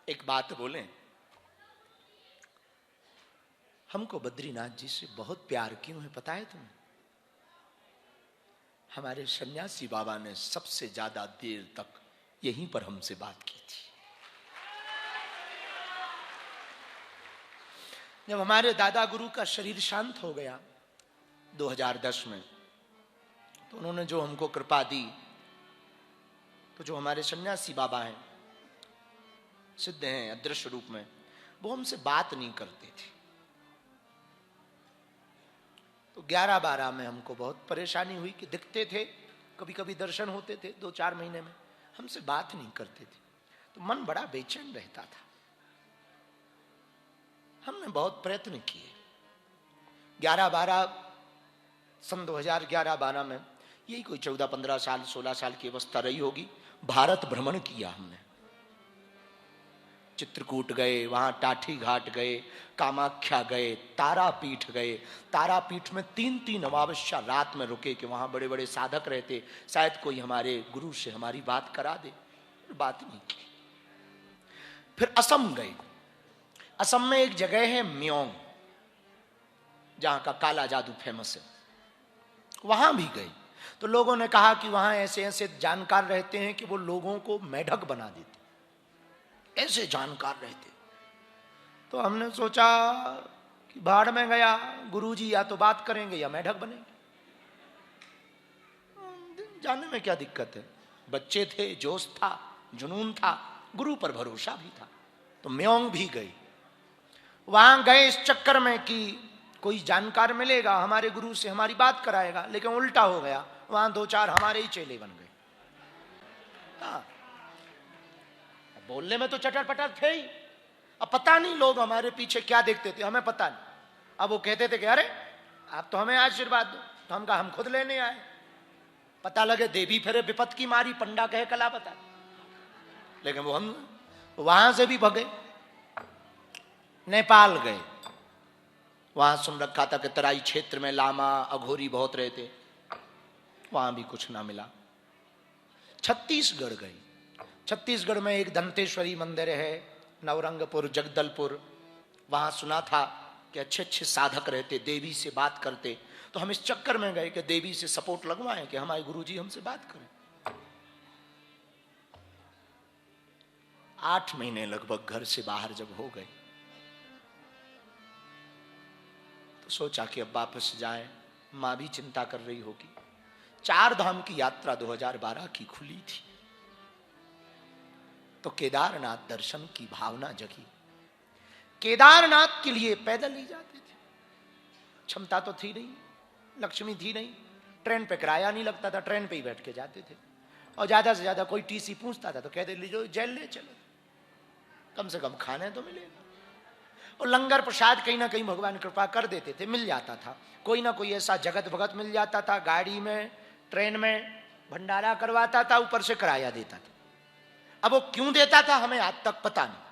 एक बात बोलें, हमको बद्रीनाथ जी से बहुत प्यार क्यों है पता है तुम्हें? हमारे सन्यासी बाबा ने सबसे ज्यादा देर तक यहीं पर हमसे बात की थी। जब हमारे दादा गुरु का शरीर शांत हो गया 2010 में, तो उन्होंने जो हमको कृपा दी, तो जो हमारे सन्यासी बाबा हैं, सिद्ध हैं अदृश्य रूप में, वो हमसे बात नहीं करते थे। तो 11-12 में हमको बहुत परेशानी हुई कि दिखते थे, कभी कभी दर्शन होते थे 2-4 महीने में, हमसे बात नहीं करते थे। तो मन बड़ा बेचैन रहता था। हमने बहुत प्रयत्न किए। 11-12 सन 2011-12 में, यही कोई 14-15 साल 16 साल की अवस्था रही होगी, भारत भ्रमण किया हमने। चित्रकूट गए, वहां टाठी घाट गए, कामाख्या गए, तारापीठ गए। तारापीठ में 3-3 अमावस्या रात में रुके कि वहां बड़े बड़े साधक रहते, शायद कोई हमारे गुरु से हमारी बात करा दे। बात नहीं की। फिर असम गए। असम में एक जगह है म्योंग, जहां का काला जादू फेमस है, वहां भी गए। तो लोगों ने कहा कि वहां ऐसे ऐसे जानकार रहते हैं कि वो लोगों को मेढक बना देते, ऐसे जानकार रहते। तो हमने सोचा कि भाड़ में गया, गुरुजी या तो बात करेंगे या मेढक बनेंगे। जाने में क्या दिक्कत है, बच्चे थे, जोश था, जुनून था, गुरु पर भरोसा भी था। तो म्योंग भी गई। वहां गए इस चक्कर में कि कोई जानकार मिलेगा, हमारे गुरु से हमारी बात कराएगा, लेकिन उल्टा हो गया। वहां 2-4 हमारे ही चेले बन गए। हाँ, बोलने में तो चटर पटर थे ही। अब पता नहीं लोग हमारे पीछे क्या देखते थे, हमें पता नहीं। अब वो कहते थे कि अरे आप तो हमें आशीर्वाद दो, तो हम कहा हम खुद लेने आए। पता लगे देवी फिरे विपत की मारी, पंडा कहे कला बता। लेकिन वो हम वहां से भी भगे, नेपाल गए। वहां सुन रखा था कि तराई क्षेत्र में लामा अघोरी बहुत रहते, वहां भी कुछ ना मिला। छत्तीसगढ़ गए। छत्तीसगढ़ में एक दंतेश्वरी मंदिर है, नवरंगपुर, जगदलपुर। वहां सुना था कि अच्छे अच्छे साधक रहते, देवी से बात करते। तो हम इस चक्कर में गए कि देवी से सपोर्ट लगवाएं कि हमारे गुरुजी हमसे बात करें। 8 महीने लगभग घर से बाहर जब हो गए, तो सोचा कि अब वापस जाएं। मां भी चिंता कर रही होगी। 4 धाम की यात्रा 2012 की खुली थी, तो केदारनाथ दर्शन की भावना जगी। केदारनाथ के लिए पैदल ही जाते थे, क्षमता तो थी नहीं, लक्ष्मी थी नहीं, ट्रेन पे किराया नहीं लगता था, ट्रेन पे ही बैठ के जाते थे। और ज्यादा से ज्यादा कोई टीसी पूछता था तो कहते लीजिए जेल ले चलो, कम से कम खाने तो मिलेगा। और लंगर प्रसाद कहीं ना कहीं भगवान कृपा कर देते थे, मिल जाता था। कोई ना कोई ऐसा जगत भगत मिल जाता था, गाड़ी में ट्रेन में भंडारा करवाता था, ऊपर से किराया देता था। अब वो क्यों देता था हमें आज तक पता नहीं,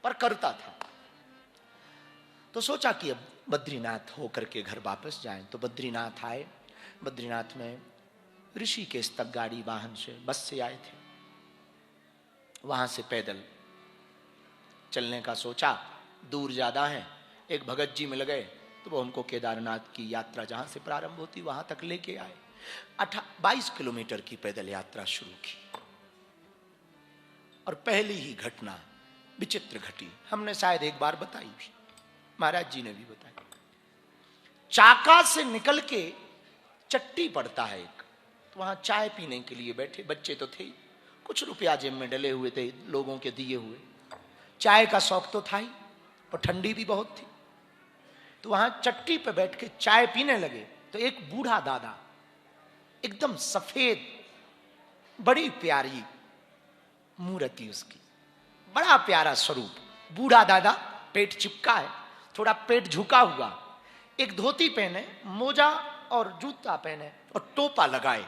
पर करता था। तो सोचा कि अब बद्रीनाथ होकर के घर वापस जाएं। तो बद्रीनाथ आए। बद्रीनाथ में ऋषिकेश तक गाड़ी वाहन से, बस से आए थे। वहां से पैदल चलने का सोचा, दूर ज्यादा है। एक भगत जी मिल गए, तो वो हमको केदारनाथ की यात्रा जहां से प्रारंभ होती वहां तक लेके आए। 22 किलोमीटर की पैदल यात्रा शुरू की। और पहली ही घटना विचित्र घटी, हमने शायद एक बार बताई भी, महाराज जी ने भी बताई। चाका से निकल के चट्टी पड़ता है एक, तो वहां चाय पीने के लिए बैठे, बच्चे तो थे, कुछ रुपया जेब में डले हुए थे, लोगों के दिए हुए। चाय का शौक तो था ही, और ठंडी भी बहुत थी। तो वहां चट्टी पे बैठ के चाय पीने लगे। तो एक बूढ़ा दादा, एकदम सफेद, बड़ी प्यारी मूर्ति उसकी, बड़ा प्यारा स्वरूप। बूढ़ा दादा, पेट चिपका है, थोड़ा पेट झुका हुआ, एक धोती पहने, मोजा और जूता पहने और टोपा लगाए,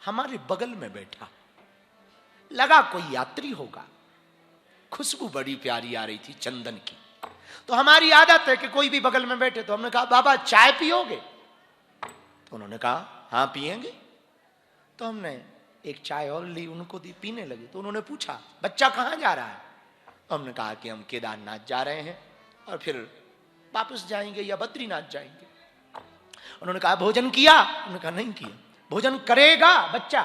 हमारे बगल में बैठा। लगा कोई यात्री होगा। खुशबू बड़ी प्यारी आ रही थी चंदन की। तो हमारी आदत है कि कोई भी बगल में बैठे तो हमने कहा बाबा चाय पियोगे? तो उन्होंने कहा हाँ पिएंगे। तो हमने एक चाय और ली, उनको दी, पीने लगे। तो उन्होंने पूछा बच्चा कहां जा रहा है? हमने कहा कि हम केदारनाथ जा रहे हैं और फिर वापस जाएंगे या बद्रीनाथ जाएंगे। उन्होंने कहा भोजन किया? उन्होंने कहा नहीं किया। भोजन करेगा बच्चा?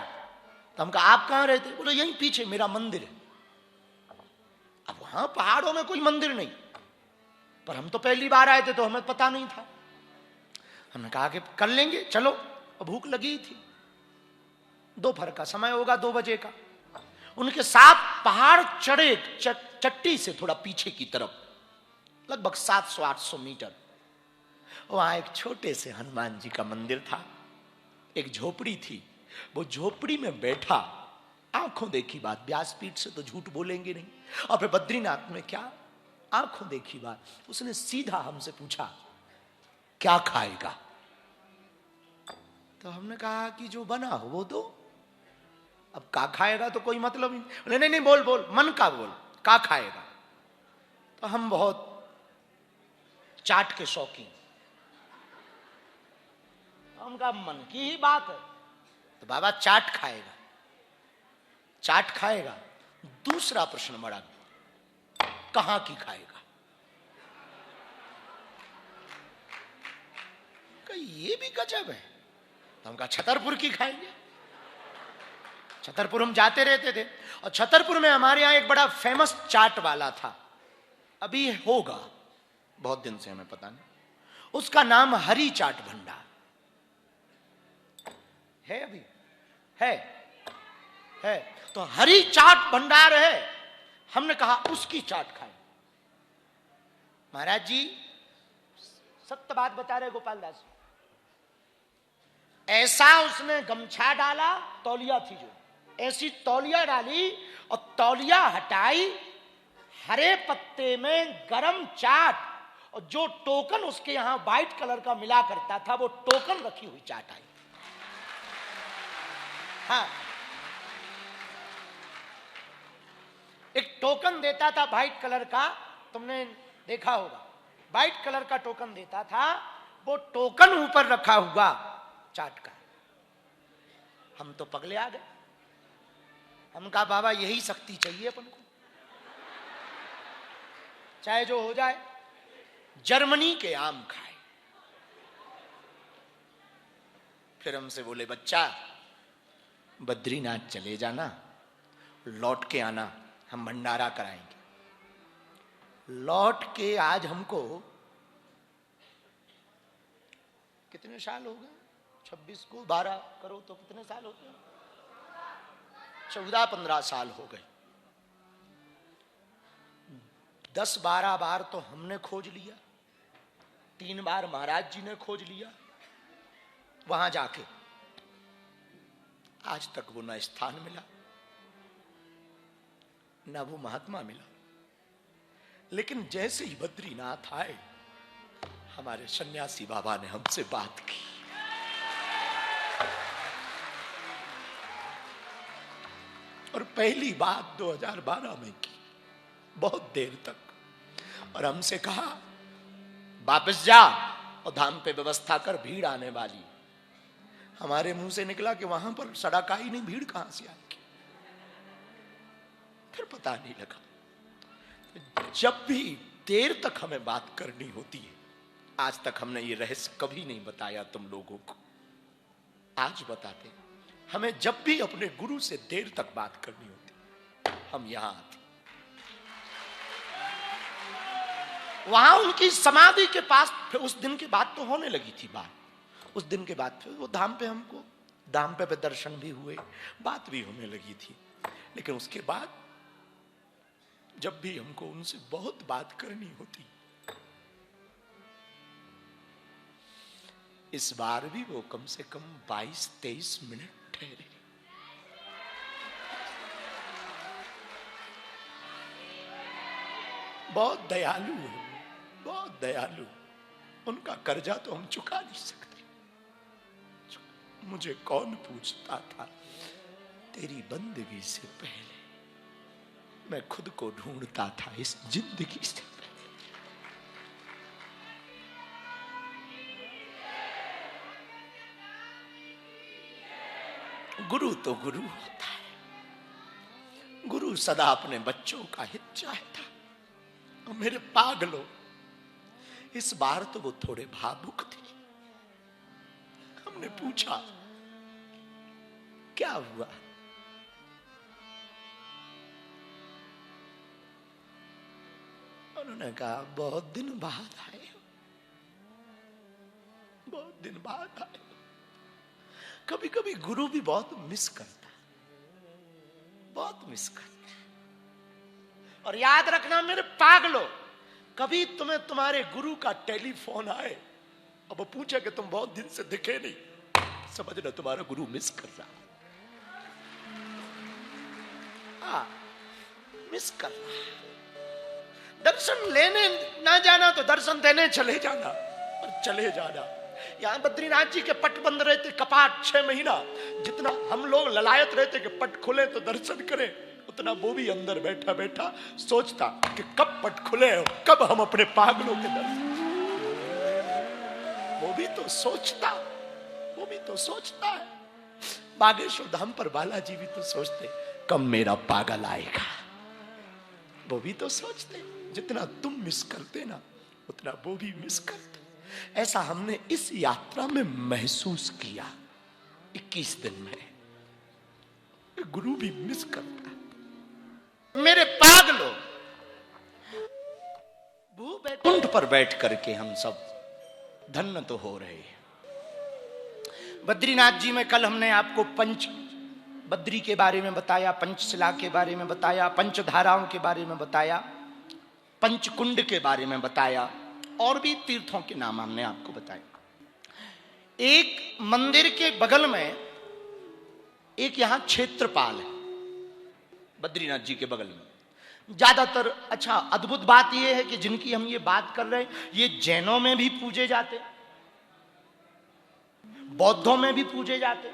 तो हम कहा आप कहां रहते? बोले यहीं पीछे मेरा मंदिर है। अब वहां पहाड़ों में कोई मंदिर नहीं, पर हम तो पहली बार आए थे तो हमें पता नहीं था। हमने कहा कि कर लेंगे, चलो। और भूख लगी थी, दोपहर का समय होगा, 2 बजे का। उनके साथ पहाड़ चढ़े चट्टी से थोड़ा पीछे की तरफ, लगभग 700-800 मीटर। वहां एक छोटे से हनुमान जी का मंदिर था, एक झोपड़ी थी। वो झोपड़ी में बैठा, आंखों देखी बात, व्यासपीठ से तो झूठ बोलेंगे नहीं, और फिर बद्रीनाथ में क्या आंखों देखी बात, उसने सीधा हमसे पूछा क्या खाएगा? तो हमने कहा कि जो बना हो वो दो। अब का खाएगा तो कोई मतलब नहीं। बोले नहीं नहीं, बोल बोल, मन का बोल, का खाएगा? तो हम बहुत चाट के शौकीन, उनका मन की ही बात है। तो बाबा चाट खाएगा, चाट खाएगा। दूसरा प्रश्न बड़ा, कहां की खाएगा? ये भी गजब है। तो हम कहा छतरपुर की खाएंगे। छतरपुर हम जाते रहते थे, और छतरपुर में हमारे यहां एक बड़ा फेमस चाट वाला था, अभी होगा, बहुत दिन से हमें पता नहीं। उसका नाम हरी चाट भंडार है, अभी है। तो हरी चाट भंडार है। हमने कहा उसकी चाट खाए। महाराज जी सत्य बात बता रहे गोपाल दास, ऐसा उसने गमछा डाला, तौलिया थी जो, ऐसी तौलिया डाली और तौलिया हटाई, हरे पत्ते में गरम चाट, और जो टोकन उसके यहां व्हाइट कलर का मिला करता था वो टोकन रखी हुई चाट आई। हाँ, एक टोकन देता था व्हाइट कलर का, तुमने देखा होगा, व्हाइट कलर का टोकन देता था, वो टोकन ऊपर रखा हुआ चाट का। हम तो पगले आ गए। हम कहा बाबा यही शक्ति चाहिए अपन को, चाहे जो हो जाए, जर्मनी के आम खाए। फिर हमसे बोले बच्चा बद्रीनाथ चले जाना, लौट के आना, हम भंडारा कराएंगे। लौट के आज हमको कितने साल हो गए? 26 को 12 करो तो कितने साल होते हैं? 14-15 साल हो गए। 10-12 बार तो हमने खोज लिया, 3 बार महाराज जी ने खोज लिया वहां जाके, आज तक वो न स्थान मिला न वो महात्मा मिला। लेकिन जैसे ही बद्रीनाथ आए, हमारे सन्यासी बाबा ने हमसे बात की। और पहली बात 2012 में की, बहुत देर तक, और हमसे कहा वापस जा और धाम पे व्यवस्था कर, भीड़ आने वाली। हमारे मुंह से निकला कि वहां पर सड़क आई नहीं, भीड़ कहां से आएगी? फिर पता नहीं लगा। जब भी देर तक हमें बात करनी होती है, आज तक हमने ये रहस्य कभी नहीं बताया तुम लोगों को, आज बताते। हमें जब भी अपने गुरु से देर तक बात करनी होती, हम यहां आते। वहां उनकी समाधि के पास, फिर उस दिन के बाद तो होने लगी थी बात। उस दिन के बाद फिर वो धाम पे, हमको धाम पे दर्शन भी हुए, बात भी होने लगी थी। लेकिन उसके बाद जब भी हमको उनसे बहुत बात करनी होती, इस बार भी वो कम से कम 22-23 मिनट ठहरे। बहुत दयालु है, बहुत दयालु। उनका कर्जा तो हम चुका नहीं सकते। मुझे कौन पूछता था, तेरी बंदगी से पहले मैं खुद को ढूंढता था इस जिंदगी से पहले। गुरु तो गुरु होता है, गुरु गुरु सदा अपने बच्चों का हित चाहता। और मेरे पागलों, इस बार तो वो थोड़े भावुक थे। हमने पूछा क्या हुआ? उन्होंने कहा बहुत दिन बाद आए, बहुत दिन बाद आए। कभी कभी गुरु भी बहुत मिस करता, बहुत मिस करता। और याद रखना मेरे पागलों, कभी तुम्हें तुम्हारे गुरु का टेलीफोन आए अब वो पूछे कि तुम बहुत दिन से दिखे नहीं, समझना तुम्हारा गुरु मिस कर रहा, मिस कर रहा। दर्शन लेने ना जाना तो दर्शन देने चले जाना, और चले जाना। यहां बद्रीनाथ जी के पट बंद रहते, कपाट 6 महीना। जितना हम लोग ललायत रहते कि पट खुले तो दर्शन करें, उतना वो भी अंदर बैठा बैठा सोचता कि कब पट खुले हो, कब हम अपने पागलों के दर्शन। वो भी तो सोचता, वो भी तो सोचता है। बागेश्वर धाम पर बालाजी भी तो सोचते कब मेरा पागल आएगा। वो भी तो सोचते, जितना तुम मिस करते ना उतना वो भी मिस करते। ऐसा हमने इस यात्रा में महसूस किया। 21 दिन में गुरु भी मिस करता है। मेरे पागलों, भूवैकुंठ पर बैठ करके हम सब धन्य तो हो रहे हैं। बद्रीनाथ जी में कल हमने आपको पंच बद्री के बारे में बताया, पंचशिला के बारे में बताया, पंचधाराओं के बारे में बताया, पंचकुंड के बारे में बताया, और भी तीर्थों के नाम हमने आपको बताए। एक मंदिर के बगल में एक यहां क्षेत्रपाल है, बद्रीनाथ जी के बगल में। ज्यादातर अच्छा अद्भुत बात यह है कि जिनकी हम ये बात कर रहे हैं ये जैनों में भी पूजे जाते, बौद्धों में भी पूजे जाते,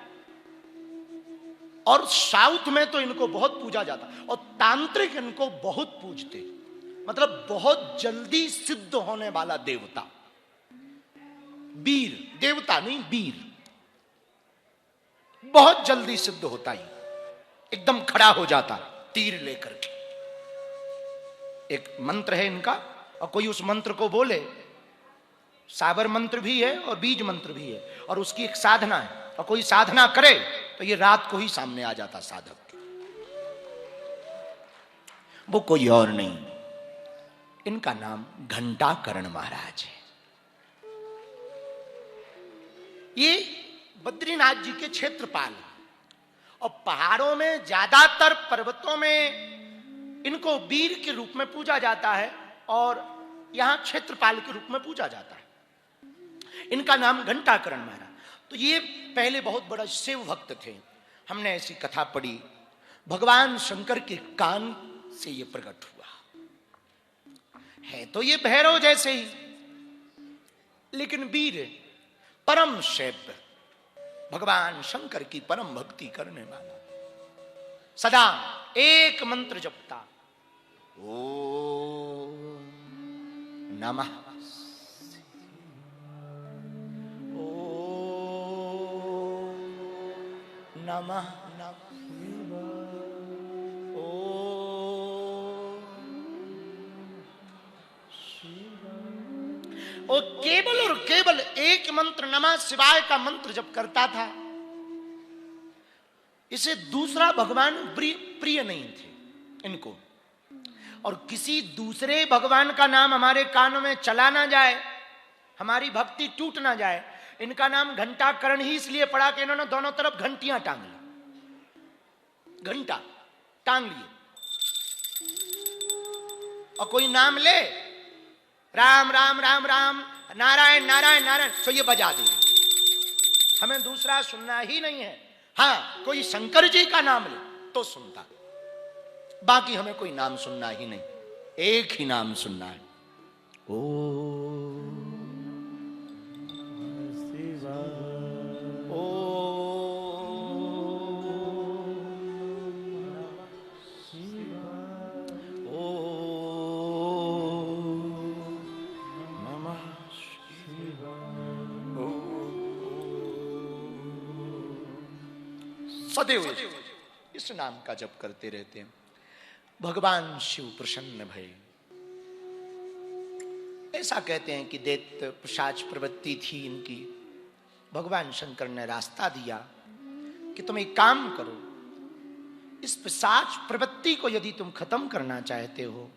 और साउथ में तो इनको बहुत पूजा जाता, और तांत्रिक इनको बहुत पूजते। मतलब बहुत जल्दी सिद्ध होने वाला देवता, वीर, देवता नहीं वीर, बहुत जल्दी सिद्ध होता ही, एकदम खड़ा हो जाता तीर लेकर के। एक मंत्र है इनका, और कोई उस मंत्र को बोले, साबर मंत्र भी है और बीज मंत्र भी है, और उसकी एक साधना है, और कोई साधना करे तो ये रात को ही सामने आ जाता साधक। वो कोई और नहीं, इनका नाम घंटाकर्ण महाराज है। ये बद्रीनाथ जी के क्षेत्रपाल, और पहाड़ों में ज्यादातर पर्वतों में इनको वीर के रूप में पूजा जाता है, और यहां क्षेत्रपाल के रूप में पूजा जाता है। इनका नाम घंटाकर्ण महाराज। तो ये पहले बहुत बड़ा शिव भक्त थे। हमने ऐसी कथा पढ़ी, भगवान शंकर के कान से ये प्रकट हुआ है। तो ये भैरव जैसे ही, लेकिन वीर, परम शैव, भगवान शंकर की परम भक्ति करने वाला, सदा एक मंत्र जपता, ओम नमः, ओम नमः, और केवल एक मंत्र नमः शिवाय का मंत्र जप करता था। इसे दूसरा भगवान प्रिय नहीं थे इनको, और किसी दूसरे भगवान का नाम हमारे कानों में चला ना जाए, हमारी भक्ति टूट ना जाए। इनका नाम घंटाकर्ण ही इसलिए पड़ा कि इन्होंने दोनों तरफ घंटियां टांग ली, घंटा टांग लिए, और कोई नाम ले, राम राम राम राम, नारायण नारायण नारायण, तो ये बजा दे। हमें दूसरा सुनना ही नहीं है। हाँ, कोई शंकर जी का नाम ले तो सुनता, बाकी हमें कोई नाम सुनना ही नहीं, एक ही नाम सुनना है, ओम शिवाय, सदैव इस नाम का जप करते रहते हैं। भगवान शिव प्रसन्न भय। ऐसा कहते हैं कि दैत्य पिशाच प्रवृत्ति थी इनकी। भगवान शंकर ने रास्ता दिया कि तुम एक काम करो, इस पिशाच प्रवृत्ति को यदि तुम खत्म करना चाहते हो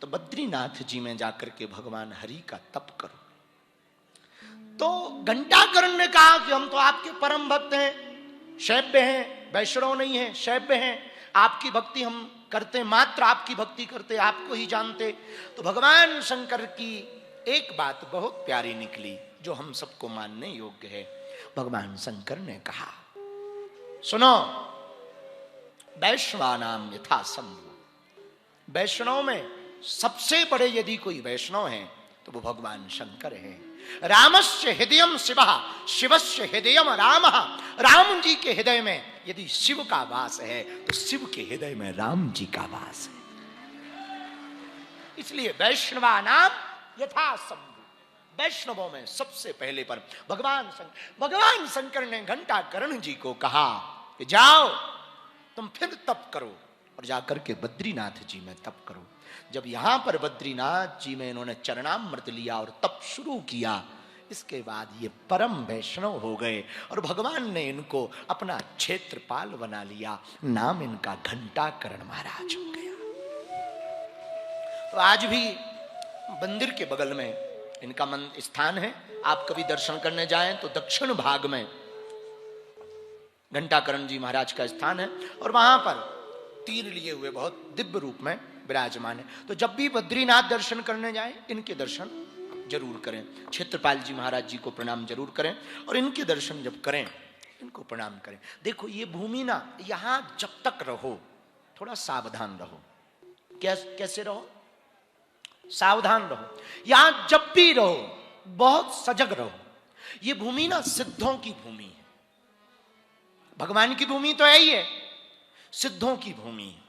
तो बद्रीनाथ जी में जाकर के भगवान हरि का तप करो। तो घंटाकर्ण ने कहा कि हम तो आपके परम भक्त हैं, शैव्य हैं, वैष्णव नहीं है, शैव्य हैं, आपकी भक्ति हम करते, मात्र आपकी भक्ति करते, आपको ही जानते। तो भगवान शंकर की एक बात बहुत प्यारी निकली जो हम सबको मानने योग्य है। भगवान शंकर ने कहा, सुनो, वैष्णवानाम यथा शंभु, वैष्णव में सबसे बड़े यदि कोई वैष्णव है तो वो भगवान शंकर है। रामस्य हृदयम शिवः, शिवस्य हृदयम रामः, राम जी के हृदय में यदि शिव का वास है तो शिव के हृदय में राम जी का वास है। इसलिए वैष्णवानाम यथा शंभु, वैष्णवों में सबसे पहले पर भगवान शंकर ने घंटाकर्ण जी को कहा कि जाओ तुम फिर तप करो और जाकर के बद्रीनाथ जी में तप करो। जब यहां पर बद्रीनाथ जी में इन्होंने चरणामृत लिया और तप शुरू किया, इसके बाद ये परम वैष्णव हो गए और भगवान ने इनको अपना क्षेत्रपाल बना लिया। नाम इनका घंटाकर्ण महाराज हो गया। तो आज भी मंदिर के बगल में इनका स्थान है। आप कभी दर्शन करने जाएं तो दक्षिण भाग में घंटाकर्ण जी महाराज का स्थान है और वहां पर तीर लिए हुए बहुत दिव्य रूप में विराजमान है। तो जब भी बद्रीनाथ दर्शन करने जाएं इनके दर्शन जरूर करें, क्षेत्रपाल जी महाराज जी को प्रणाम जरूर करें और इनके दर्शन जब करें इनको प्रणाम करें। देखो ये भूमि ना, यहां जब तक रहो थोड़ा सावधान रहो। कैसे रहो? सावधान रहो। यहां जब भी रहो बहुत सजग रहो। ये भूमि ना सिद्धों की भूमि है, भगवान की भूमि तो है ही है, सिद्धों की भूमि है।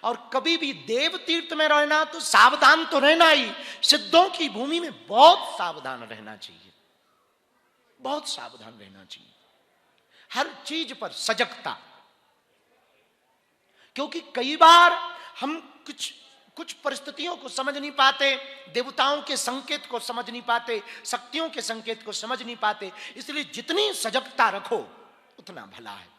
और कभी भी देव तीर्थ में रहना तो सावधान तो रहना ही, सिद्धों की भूमि में बहुत सावधान रहना चाहिए, बहुत सावधान रहना चाहिए, हर चीज पर सजगता। क्योंकि कई बार हम कुछ परिस्थितियों को समझ नहीं पाते, देवताओं के संकेत को समझ नहीं पाते, शक्तियों के संकेत को समझ नहीं पाते। इसलिए जितनी सजगता रखो उतना भला है।